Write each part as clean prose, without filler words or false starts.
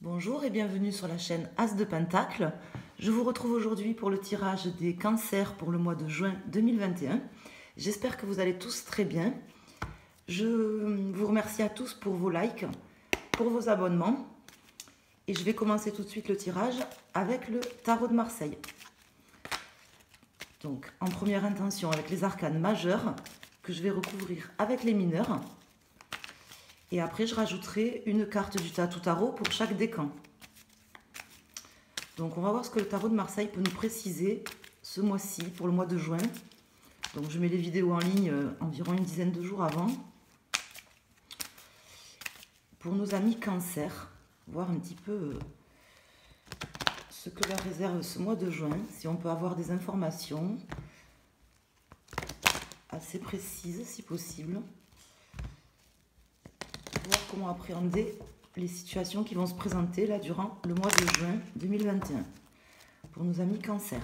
Bonjour et bienvenue sur la chaîne As de Pentacle. Je vous retrouve aujourd'hui pour le tirage des cancers pour le mois de juin 2021. J'espère que vous allez tous très bien. Je vous remercie à tous pour vos likes, pour vos abonnements. Et je vais commencer tout de suite le tirage avec le tarot de Marseille. Donc en première intention avec les arcanes majeurs que je vais recouvrir avec les mineurs. Et après, je rajouterai une carte du Tatou Tarot pour chaque décan. Donc, on va voir ce que le tarot de Marseille peut nous préciser ce mois-ci, pour le mois de juin. Donc, je mets les vidéos en ligne environ une dizaine de jours avant. Pour nos amis Cancer, voir un petit peu ce que leur réserve ce mois de juin. Si on peut avoir des informations assez précises, si possible. Voir comment appréhender les situations qui vont se présenter là durant le mois de juin 2021 pour nos amis Cancer.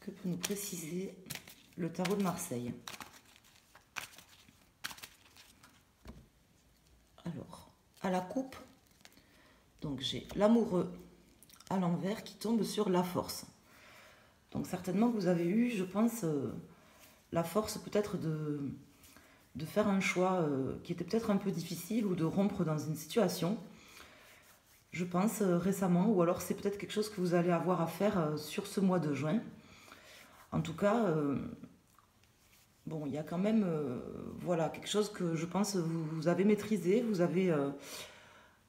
Que peut nous préciser le tarot de Marseille? Alors, à la coupe, donc j'ai l'amoureux à l'envers qui tombe sur la force. Donc certainement vous avez eu, je pense, la force peut-être de faire un choix qui était peut-être un peu difficile ou de rompre dans une situation, je pense, récemment, ou alors c'est peut-être quelque chose que vous allez avoir à faire sur ce mois de juin. En tout cas, bon, il y a quand même voilà, quelque chose que je pense vous avez maîtrisé, vous avez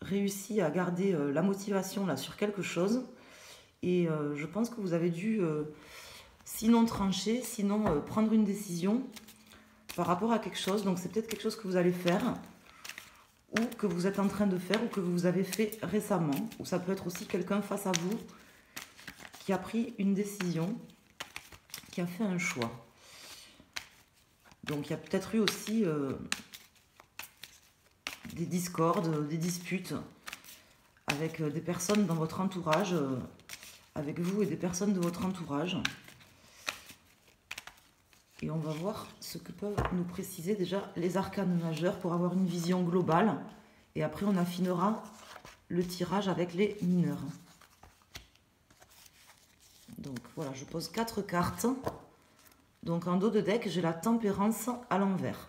réussi à garder la motivation là sur quelque chose. Et je pense que vous avez dû, sinon trancher, sinon prendre une décision par rapport à quelque chose. Donc c'est peut-être quelque chose que vous allez faire, ou que vous êtes en train de faire, ou que vous avez fait récemment. Ou ça peut être aussi quelqu'un face à vous qui a pris une décision, qui a fait un choix. Donc il y a peut-être eu aussi des discordes, des disputes avec des personnes dans votre entourage, avec vous et des personnes de votre entourage. Et on va voir ce que peuvent nous préciser déjà les arcanes majeurs pour avoir une vision globale. Et après, on affinera le tirage avec les mineurs. Donc voilà, je pose 4 cartes. Donc en dos de deck, j'ai la tempérance à l'envers.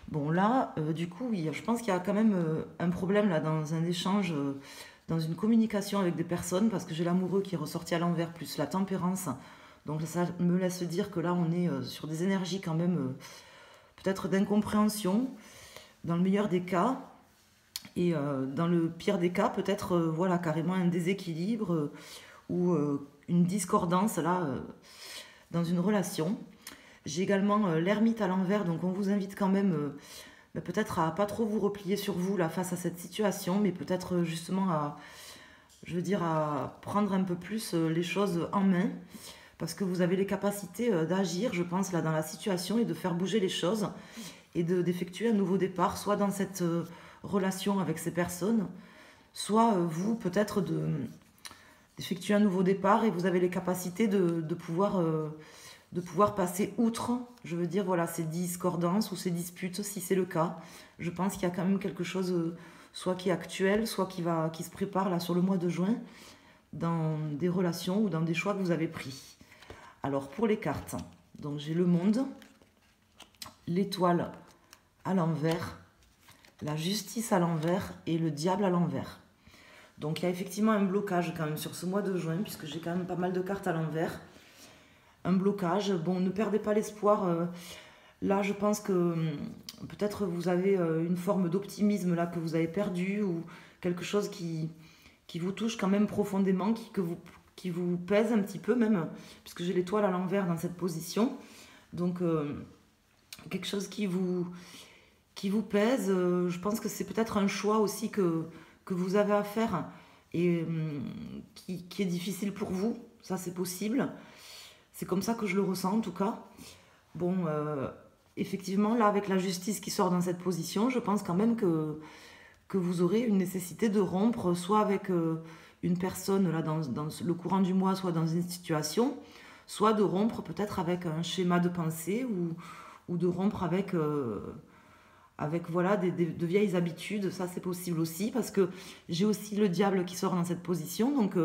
Bon là, du coup, oui, je pense qu'il y a quand même un problème là dans un échange, dans une communication avec des personnes, parce que j'ai l'amoureux qui est ressorti à l'envers, plus la tempérance. Donc ça me laisse dire que là, on est sur des énergies quand même, peut-être d'incompréhension, dans le meilleur des cas. Et dans le pire des cas, peut-être, voilà, carrément un déséquilibre ou une discordance là, dans une relation. J'ai également l'ermite à l'envers, donc on vous invite quand même peut-être à pas trop vous replier sur vous là face à cette situation, mais peut-être justement à, je veux dire, à prendre un peu plus les choses en main, parce que vous avez les capacités d'agir, je pense, là dans la situation et de faire bouger les choses et d'effectuer un nouveau départ, soit dans cette relation avec ces personnes, soit vous peut-être d'effectuer un nouveau départ et vous avez les capacités de pouvoir passer outre, je veux dire, voilà, ces discordances ou ces disputes, si c'est le cas. Je pense qu'il y a quand même quelque chose, soit qui est actuel, soit qui se prépare là sur le mois de juin, dans des relations ou dans des choix que vous avez pris. Alors, pour les cartes, donc j'ai le monde, l'étoile à l'envers, la justice à l'envers et le diable à l'envers. Donc, il y a effectivement un blocage quand même sur ce mois de juin, puisque j'ai quand même pas mal de cartes à l'envers. Un blocage. Bon, ne perdez pas l'espoir. Là, je pense que peut-être vous avez une forme d'optimisme là que vous avez perdu, ou quelque chose qui vous touche quand même profondément, qui vous pèse un petit peu même, puisque j'ai l'étoile à l'envers dans cette position. Donc, quelque chose qui vous pèse. Je pense que c'est peut-être un choix aussi que vous avez à faire et qui est difficile pour vous. Ça, c'est possible. C'est comme ça que je le ressens en tout cas. Bon, effectivement, là, avec la justice qui sort dans cette position, je pense quand même que vous aurez une nécessité de rompre, soit avec une personne là, dans le courant du mois, soit dans une situation, soit de rompre peut-être avec un schéma de pensée ou de rompre avec, voilà, de vieilles habitudes. Ça, c'est possible aussi parce que j'ai aussi le diable qui sort dans cette position. Donc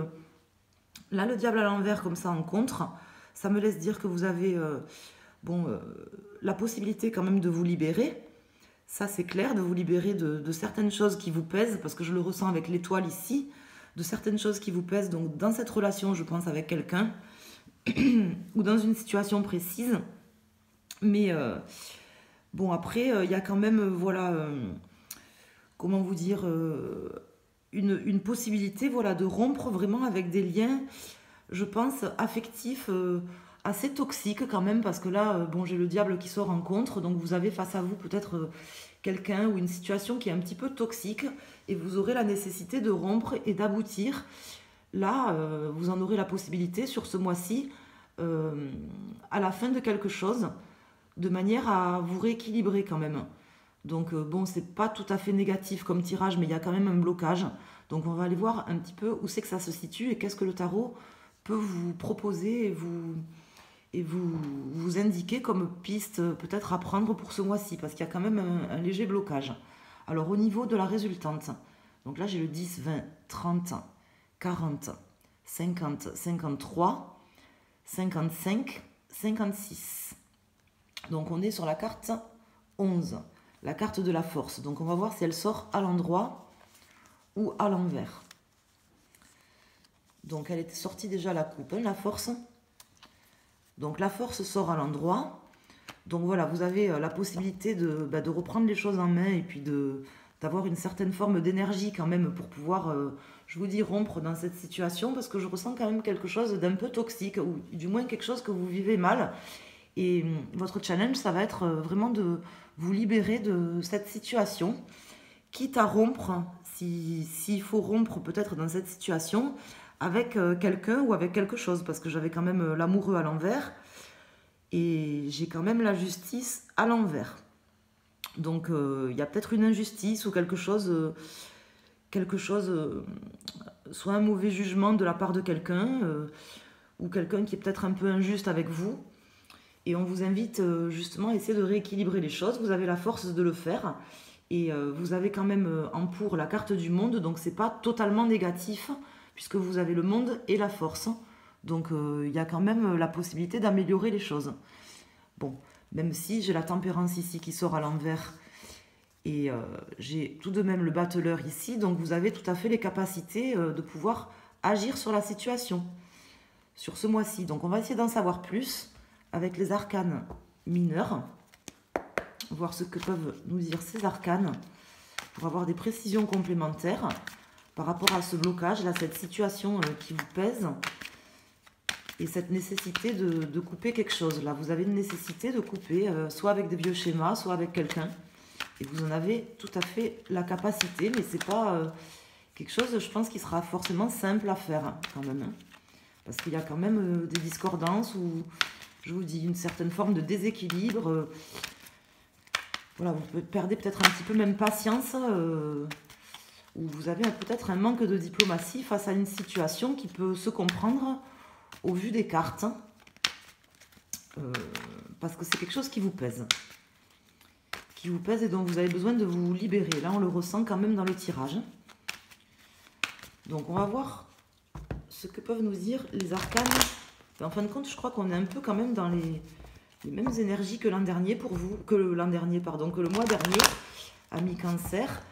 là, le diable à l'envers, comme ça, en contre, ça me laisse dire que vous avez la possibilité quand même de vous libérer. Ça, c'est clair, de vous libérer de certaines choses qui vous pèsent, parce que je le ressens avec l'étoile ici, de certaines choses qui vous pèsent. Donc, dans cette relation, je pense, avec quelqu'un, ou dans une situation précise. Mais après, il y a quand même, comment vous dire, une possibilité, voilà, de rompre vraiment avec des liens, je pense, affectifs assez toxiques quand même, parce que là, j'ai le diable qui sort en contre, donc vous avez face à vous peut-être quelqu'un ou une situation qui est un petit peu toxique, et vous aurez la nécessité de rompre et d'aboutir. Là, vous en aurez la possibilité sur ce mois-ci, à la fin de quelque chose, de manière à vous rééquilibrer quand même. Donc c'est pas tout à fait négatif comme tirage, mais il y a quand même un blocage. Donc on va aller voir un petit peu où c'est que ça se situe et qu'est-ce que le tarot peut vous proposer et vous indiquer comme piste peut-être à prendre pour ce mois-ci, parce qu'il y a quand même un léger blocage. Alors au niveau de la résultante, donc là j'ai le 10, 20, 30, 40, 50, 53, 55, 56. Donc on est sur la carte 11, la carte de la force. Donc on va voir si elle sort à l'endroit ou à l'envers. Donc elle était sortie déjà la coupe, la force. Donc la force sort à l'endroit. Donc voilà, vous avez la possibilité de reprendre les choses en main et puis d'avoir une certaine forme d'énergie quand même pour pouvoir, je vous dis, rompre dans cette situation, parce que je ressens quand même quelque chose d'un peu toxique, ou du moins quelque chose que vous vivez mal. Et votre challenge, ça va être vraiment de vous libérer de cette situation, quitte à rompre, s'il faut rompre peut-être dans cette situation, avec quelqu'un ou avec quelque chose, parce que j'avais quand même l'amoureux à l'envers, et j'ai quand même la justice à l'envers. Donc il y a peut-être une injustice ou quelque chose, soit un mauvais jugement de la part de quelqu'un, ou quelqu'un qui est peut-être un peu injuste avec vous. Et on vous invite justement à essayer de rééquilibrer les choses. Vous avez la force de le faire. Et vous avez quand même en pour la carte du monde. Donc c'est pas totalement négatif, puisque vous avez le monde et la force. Donc il y a quand même la possibilité d'améliorer les choses. Bon, même si j'ai la tempérance ici qui sort à l'envers. Et j'ai tout de même le battleur ici. Donc vous avez tout à fait les capacités de pouvoir agir sur la situation. Sur ce mois-ci. Donc on va essayer d'en savoir plus avec les arcanes mineurs, voir ce que peuvent nous dire ces arcanes pour avoir des précisions complémentaires par rapport à ce blocage, là, cette situation qui vous pèse et cette nécessité de couper quelque chose. Là, vous avez une nécessité de couper, soit avec des vieux schémas, soit avec quelqu'un, et vous en avez tout à fait la capacité, mais c'est pas quelque chose, je pense, qui sera forcément simple à faire quand même, hein, parce qu'il y a quand même des discordances ou je vous dis, une certaine forme de déséquilibre. Voilà, vous perdez peut-être un petit peu même patience, ou vous avez peut-être un manque de diplomatie face à une situation qui peut se comprendre au vu des cartes, parce que c'est quelque chose qui vous pèse. Qui vous pèse et dont vous avez besoin de vous libérer. Là, on le ressent quand même dans le tirage. Donc, on va voir ce que peuvent nous dire les arcanes. En fin de compte, je crois qu'on est un peu quand même dans les mêmes énergies que l'an dernier pour vous, que le mois dernier, ami Cancer,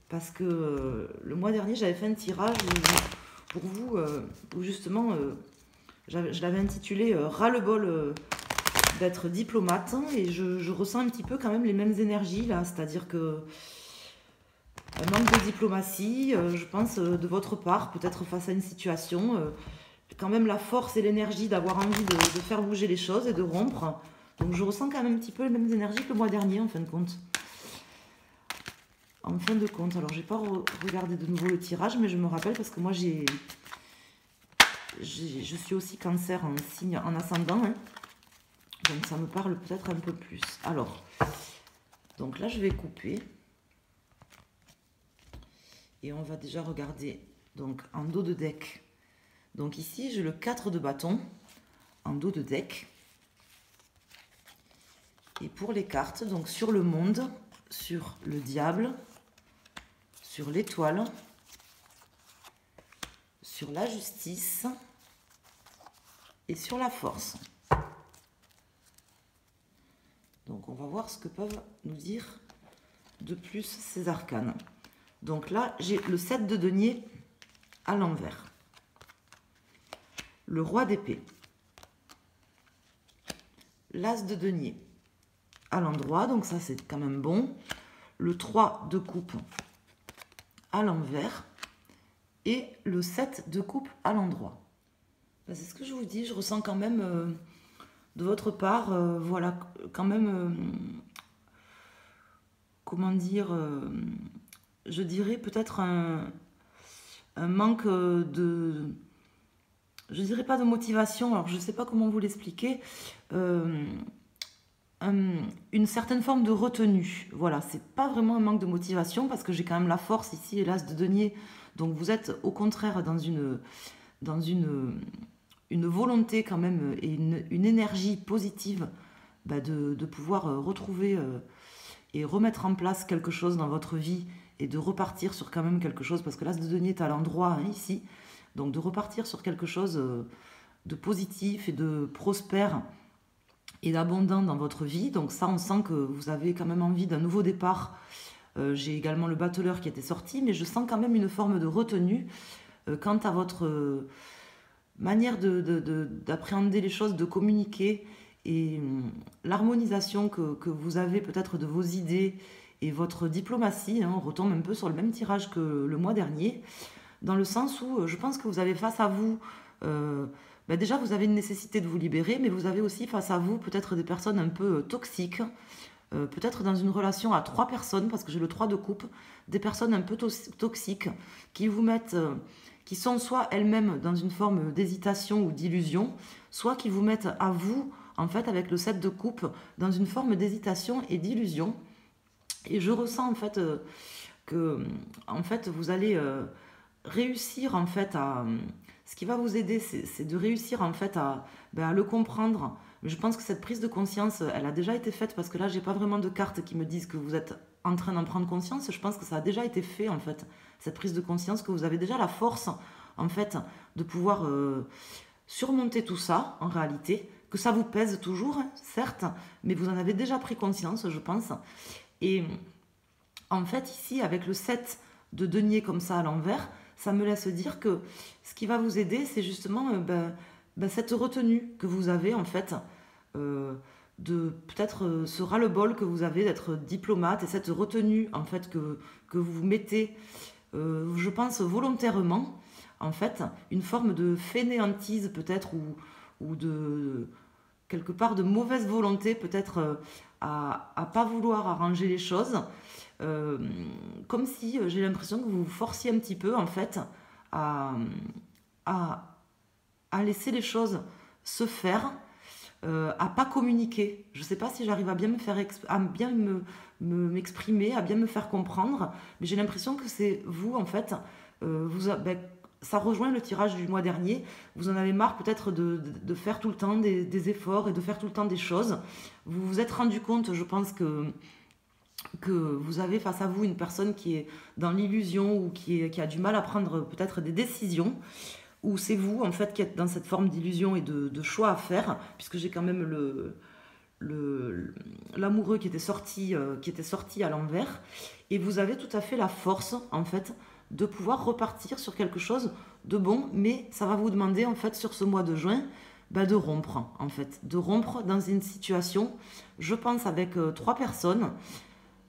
parce que le mois dernier, j'avais fait un tirage pour vous, où justement, je l'avais intitulé Ras-le-bol d'être diplomate, et je ressens un petit peu quand même les mêmes énergies là, c'est-à-dire que un manque de diplomatie, je pense, de votre part, peut-être face à une situation, quand même la force et l'énergie d'avoir envie de faire bouger les choses et de rompre. Donc je ressens quand même un petit peu les mêmes énergies que le mois dernier en fin de compte. En fin de compte, alors j'ai pas regardé de nouveau le tirage, mais je me rappelle parce que moi je suis aussi Cancer en signe, en ascendant, hein. Donc ça me parle peut-être un peu plus. Alors, donc là je vais couper. Et on va déjà regarder donc en dos de deck. Donc ici j'ai le 4 de bâton. en dos de deck. Et pour les cartes, donc sur le monde, sur le diable, sur l'étoile, sur la justice et sur la force. Donc on va voir ce que peuvent nous dire de plus ces arcanes. Donc là, j'ai le 7 de denier à l'envers. Le roi d'épée. L'as de denier à l'endroit, donc ça c'est quand même bon. Le 3 de coupe à l'envers. Et le 7 de coupe à l'endroit. C'est ce que je vous dis, je ressens quand même de votre part, voilà, quand même, comment dire, je dirais peut-être un manque de, je dirais pas de motivation, alors je ne sais pas comment vous l'expliquer, une certaine forme de retenue. Voilà, c'est pas vraiment un manque de motivation parce que j'ai quand même la force ici et l'as de denier. Donc vous êtes au contraire dans une volonté quand même et une énergie positive de pouvoir retrouver et remettre en place quelque chose dans votre vie et de repartir sur quand même quelque chose, parce que l'as de denier est à l'endroit ici, donc de repartir sur quelque chose de positif et de prospère et d'abondant dans votre vie. Donc ça, on sent que vous avez quand même envie d'un nouveau départ. J'ai également le battleur qui était sorti, mais je sens quand même une forme de retenue quant à votre manière d'appréhender les choses, de communiquer, et l'harmonisation que vous avez peut-être de vos idées et votre diplomatie. On retombe un peu sur le même tirage que le mois dernier, dans le sens où je pense que vous avez face à vous, déjà vous avez une nécessité de vous libérer, mais vous avez aussi face à vous peut-être des personnes un peu toxiques, peut-être dans une relation à 3 personnes, parce que j'ai le 3 de coupe, des personnes un peu toxiques qui vous mettent, qui sont soit elles-mêmes dans une forme d'hésitation ou d'illusion, soit qui vous mettent à vous, en fait, avec le 7 de coupe, dans une forme d'hésitation et d'illusion. Et je ressens en fait que en fait, vous allez réussir en fait à... Ce qui va vous aider, c'est de réussir en fait à le comprendre. Mais je pense que cette prise de conscience, elle a déjà été faite, parce que là, j'ai pas vraiment de cartes qui me disent que vous êtes en train d'en prendre conscience. Je pense que ça a déjà été fait, en fait, cette prise de conscience, que vous avez déjà la force, en fait, de pouvoir surmonter tout ça, en réalité, que ça vous pèse toujours, hein, certes, mais vous en avez déjà pris conscience, je pense. Et en fait, ici, avec le 7 de denier comme ça à l'envers, ça me laisse dire que ce qui va vous aider, c'est justement cette retenue que vous avez, en fait, de peut-être ce ras-le-bol que vous avez d'être diplomate, et cette retenue, en fait, que vous mettez, je pense, volontairement, en fait, une forme de fainéantise peut-être, ou de quelque part de mauvaise volonté peut-être, à pas vouloir arranger les choses, comme si j'ai l'impression que vous vous forciez un petit peu en fait à laisser les choses se faire, à pas communiquer. Je sais pas si j'arrive à bien me faire à bien m'exprimer, à bien me faire comprendre, mais j'ai l'impression que c'est vous en fait, ça rejoint le tirage du mois dernier. Vous en avez marre peut-être de faire tout le temps des efforts et de faire tout le temps des choses. Vous vous êtes rendu compte, je pense, que vous avez face à vous une personne qui est dans l'illusion, ou qui a du mal à prendre peut-être des décisions, ou c'est vous en fait qui êtes dans cette forme d'illusion et de choix à faire, puisque j'ai quand même l'amoureux qui était sorti à l'envers, et vous avez tout à fait la force en fait de pouvoir repartir sur quelque chose de bon, mais ça va vous demander en fait sur ce mois de juin de rompre, en fait, de rompre dans une situation, je pense avec 3 personnes,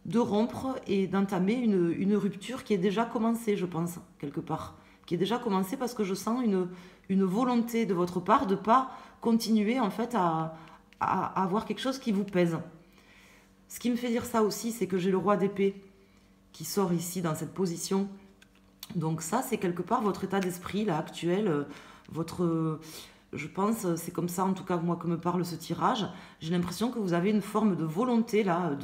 de rompre et d'entamer une rupture qui est déjà commencée, je pense, quelque part, qui est déjà commencée, parce que je sens une volonté de votre part de ne pas continuer en fait à avoir quelque chose qui vous pèse. Ce qui me fait dire ça aussi, c'est que j'ai le roi d'épée qui sort ici dans cette position. Donc ça, c'est quelque part votre état d'esprit là actuel, je pense, c'est comme ça en tout cas moi que me parle ce tirage. J'ai l'impression que vous avez une forme de volonté là,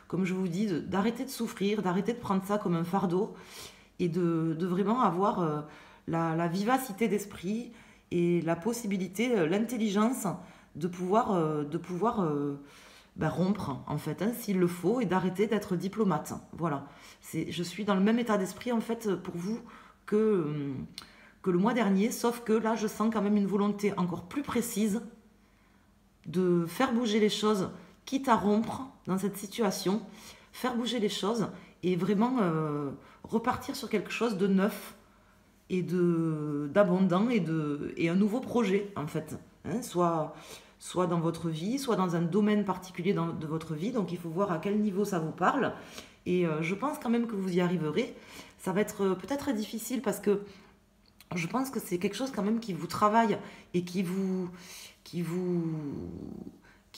comme je vous dis, d'arrêter de souffrir, d'arrêter de prendre ça comme un fardeau, et de vraiment avoir la vivacité d'esprit et la possibilité, l'intelligence de pouvoir, rompre, en fait, hein, s'il le faut, et d'arrêter d'être diplomate. Voilà. Je suis dans le même état d'esprit, en fait, pour vous, que le mois dernier, sauf que là, je sens quand même une volonté encore plus précise de faire bouger les choses, quitte à rompre dans cette situation, faire bouger les choses et vraiment repartir sur quelque chose de neuf et d'abondant et un nouveau projet, en fait. Hein, soit dans votre vie, soit dans un domaine particulier de votre vie. Donc il faut voir à quel niveau ça vous parle. Et je pense quand même que vous y arriverez. Ça va être peut-être difficile parce que je pense que c'est quelque chose quand même qui vous travaille et qui vous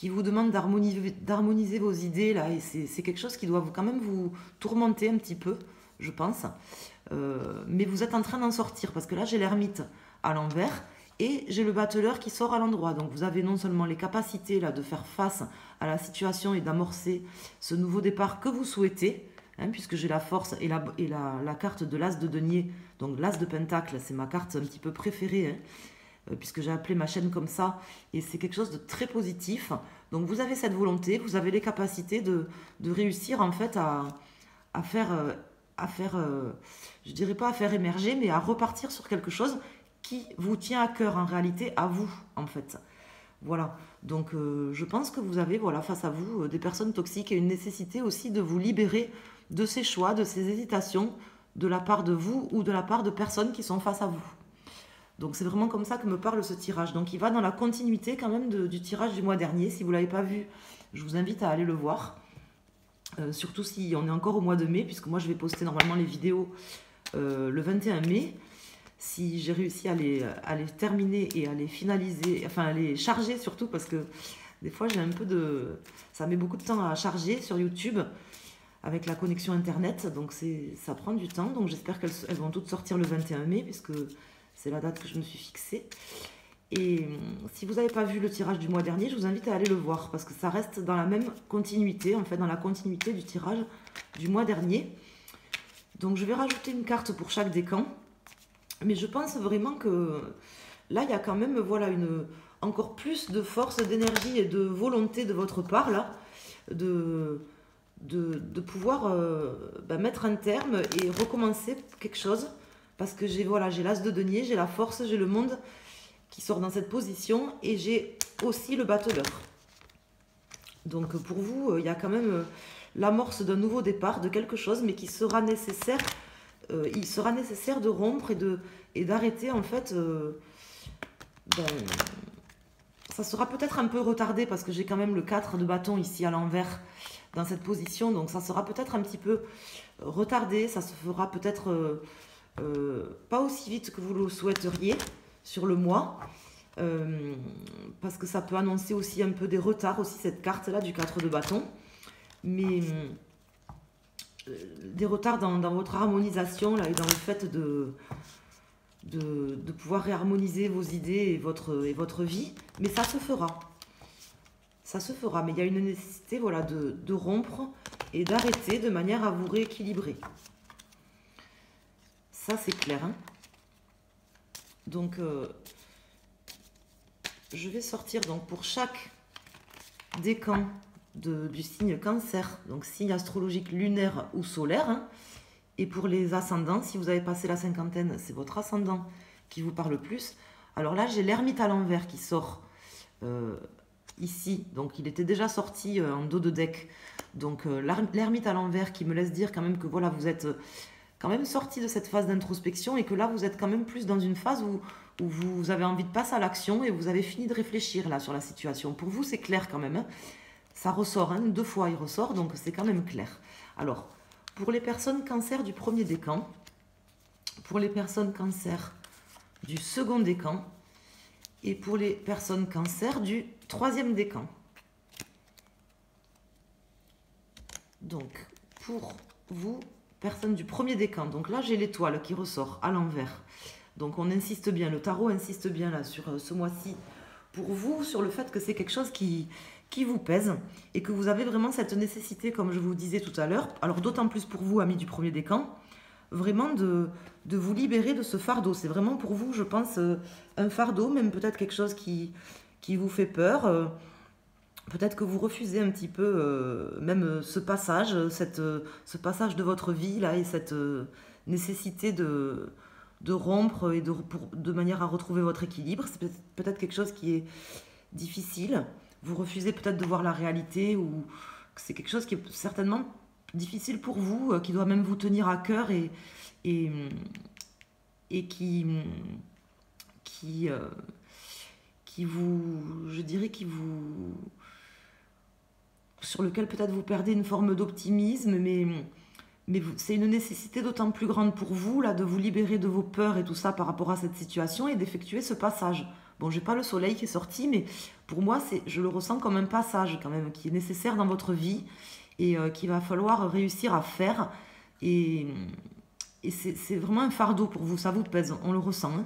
demande d'harmoniser vos idées là. Et c'est quelque chose qui doit quand même vous tourmenter un petit peu, je pense. Mais vous êtes en train d'en sortir parce que là j'ai l'ermite à l'envers. Et j'ai le battleur qui sort à l'endroit. Donc vous avez non seulement les capacités là, de faire face à la situation et d'amorcer ce nouveau départ que vous souhaitez, hein, puisque j'ai la force et la carte de l'as de denier. Donc l'as de pentacle, c'est ma carte un petit peu préférée, hein, puisque j'ai appelé ma chaîne comme ça. Et c'est quelque chose de très positif. Donc vous avez cette volonté, vous avez les capacités de réussir en fait à faire, je dirais pas à faire émerger, mais à repartir sur quelque chose qui vous tient à cœur en réalité, à vous en fait. Voilà, donc je pense que vous avez voilà, face à vous des personnes toxiques et une nécessité aussi de vous libérer de ces choix, de ces hésitations de la part de vous ou de la part de personnes qui sont face à vous. Donc c'est vraiment comme ça que me parle ce tirage. Donc il va dans la continuité quand même du tirage du mois dernier. Si vous ne l'avez pas vu, je vous invite à aller le voir. Surtout si on est encore au mois de mai, puisque moi je vais poster normalement les vidéos le 21 mai. Si j'ai réussi à les terminer et à les finaliser, enfin à les charger surtout, parce que des fois j'ai un peu de... Ça met beaucoup de temps à charger sur YouTube avec la connexion internet, donc ça prend du temps. Donc j'espère qu'elles vont toutes sortir le 21 mai, puisque c'est la date que je me suis fixée. Et si vous n'avez pas vu le tirage du mois dernier, je vous invite à aller le voir, parce que ça reste dans la même continuité, en fait dans la continuité du tirage du mois dernier. Donc je vais rajouter une carte pour chaque décan. Mais je pense vraiment que là, il y a quand même voilà, encore plus de force, d'énergie et de volonté de votre part, là, de pouvoir mettre un terme et recommencer quelque chose. Parce que j'ai l'as de denier, j'ai la force, j'ai le monde qui sort dans cette position et j'ai aussi le battleur. Donc pour vous, il y a quand même l'amorce d'un nouveau départ, de quelque chose, mais qui sera nécessaire. Il sera nécessaire de rompre et d'arrêter en fait. Ça sera peut-être un peu retardé parce que j'ai quand même le 4 de bâton ici à l'envers dans cette position. Donc ça sera peut-être un petit peu retardé. Ça se fera peut-être pas aussi vite que vous le souhaiteriez sur le mois. Parce que ça peut annoncer aussi un peu des retards aussi cette carte là du 4 de bâton. Mais... des retards dans votre harmonisation là, et dans le fait de pouvoir réharmoniser vos idées et votre vie. Mais ça se fera. Ça se fera. Mais il y a une nécessité voilà, de rompre et d'arrêter de manière à vous rééquilibrer. Ça, c'est clair. Hein, donc, je vais sortir donc, pour chaque décan du signe Cancer, donc signe astrologique lunaire ou solaire. Hein. Et pour les ascendants, si vous avez passé la cinquantaine, c'est votre ascendant qui vous parle le plus. Alors là, j'ai l'ermite à l'envers qui sort ici. Donc il était déjà sorti en dos de deck. Donc l'ermite à l'envers qui me laisse dire quand même que voilà, vous êtes quand même sorti de cette phase d'introspection et que là, vous êtes quand même plus dans une phase où vous avez envie de passer à l'action et vous avez fini de réfléchir là sur la situation. Pour vous, c'est clair quand même. Hein. Ça ressort, hein, 2 fois il ressort, donc c'est quand même clair. Alors, pour les personnes cancer du premier décan, pour les personnes cancer du second décan, et pour les personnes cancer du troisième décan. Donc, pour vous, personnes du premier décan, donc là j'ai l'étoile qui ressort à l'envers. Donc on insiste bien, le tarot insiste bien là sur ce mois-ci, pour vous, sur le fait que c'est quelque chose qui vous pèse et que vous avez vraiment cette nécessité, comme je vous disais tout à l'heure, alors d'autant plus pour vous, amis du premier décan, vraiment de vous libérer de ce fardeau. C'est vraiment pour vous, je pense, un fardeau, même peut-être quelque chose qui vous fait peur. Peut-être que vous refusez un petit peu même ce passage, ce passage de votre vie là et cette nécessité de rompre et de manière à retrouver votre équilibre. C'est peut-être quelque chose qui est difficile. Vous refusez peut-être de voir la réalité ou que c'est quelque chose qui est certainement difficile pour vous, qui doit même vous tenir à cœur et, et qui, euh, qui vous, je dirais, sur lequel peut-être vous perdez une forme d'optimisme, mais c'est une nécessité d'autant plus grande pour vous, là, de vous libérer de vos peurs et tout ça par rapport à cette situation et d'effectuer ce passage. Bon, j'ai pas le soleil qui est sorti, mais pour moi, je le ressens comme un passage quand même, qui est nécessaire dans votre vie et qu'il va falloir réussir à faire. Et, et c'est vraiment un fardeau pour vous, ça vous pèse, on le ressent, hein.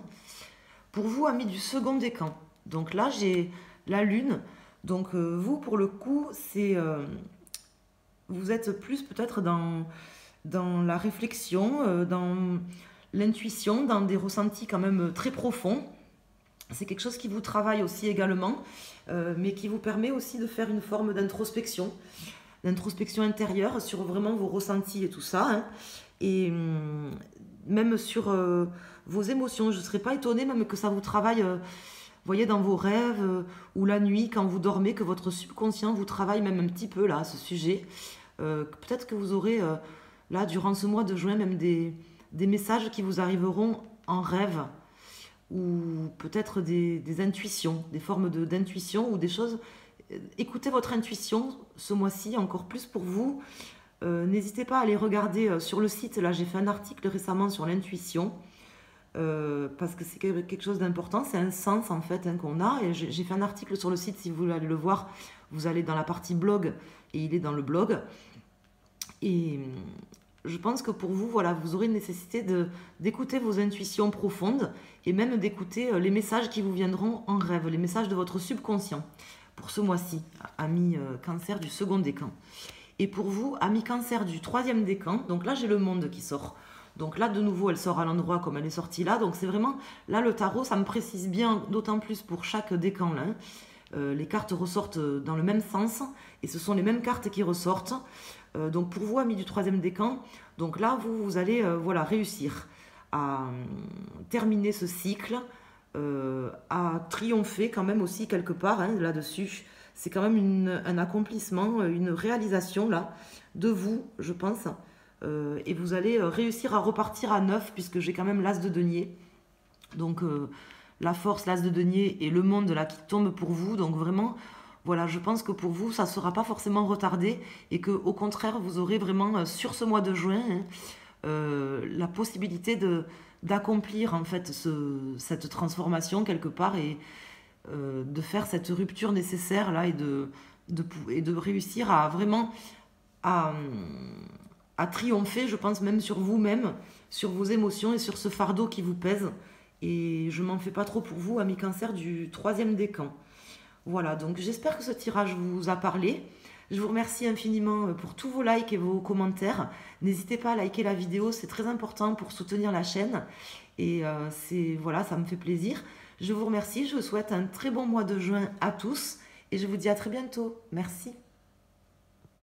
Pour vous, amis du second décan, donc là, j'ai la lune. Donc vous, pour le coup, vous êtes plus peut-être dans la réflexion, dans l'intuition, dans des ressentis quand même très profonds. C'est quelque chose qui vous travaille aussi également, mais qui vous permet aussi de faire une forme d'introspection intérieure sur vraiment vos ressentis et tout ça, hein. Et même sur vos émotions. Je ne serais pas étonnée même que ça vous travaille, voyez, dans vos rêves ou la nuit quand vous dormez, que votre subconscient vous travaille même un petit peu là, à ce sujet. Peut-être que vous aurez là, durant ce mois de juin, même des messages qui vous arriveront en rêve ou peut-être des intuitions, des formes d'intuition ou des choses. Écoutez votre intuition ce mois-ci, encore plus pour vous. N'hésitez pas à aller regarder sur le site. Là, j'ai fait un article récemment sur l'intuition. Parce que c'est quelque chose d'important, c'est un sens en fait, hein, qu'on a. Et j'ai fait un article sur le site, si vous voulez aller le voir, vous allez dans la partie blog et il est dans le blog. Et je pense que pour vous, voilà, vous aurez une nécessité d'écouter vos intuitions profondes et même d'écouter les messages qui vous viendront en rêve, les messages de votre subconscient pour ce mois-ci, amis cancer du second décan. Et pour vous, amis cancer du troisième décan, donc là j'ai le monde qui sort. Donc là, de nouveau, elle sort à l'endroit comme elle est sortie là. Donc c'est vraiment, là, le tarot, ça me précise bien, d'autant plus pour chaque décan là, hein. Les cartes ressortent dans le même sens et ce sont les mêmes cartes qui ressortent. Donc pour vous, amis du troisième décan, donc là, vous allez voilà, réussir à terminer ce cycle, à triompher quand même aussi quelque part, hein, là-dessus. C'est quand même un accomplissement, une réalisation là, de vous, je pense. Et vous allez réussir à repartir à neuf puisque j'ai quand même l'as de denier. Donc la force, l'as de denier et le monde là qui tombe pour vous. Donc vraiment, voilà, je pense que pour vous, ça ne sera pas forcément retardé et que au contraire, vous aurez vraiment sur ce mois de juin, hein, la possibilité d'accomplir en fait cette transformation quelque part et de faire cette rupture nécessaire là et de réussir à vraiment à triompher, je pense, même sur vous-même, sur vos émotions et sur ce fardeau qui vous pèse. Et je m'en fais pas trop pour vous, amis cancer du troisième décan. Voilà, donc j'espère que ce tirage vous a parlé. Je vous remercie infiniment pour tous vos likes et vos commentaires. N'hésitez pas à liker la vidéo, c'est très important pour soutenir la chaîne. Et voilà, ça me fait plaisir. Je vous remercie, je vous souhaite un très bon mois de juin à tous. Et je vous dis à très bientôt. Merci.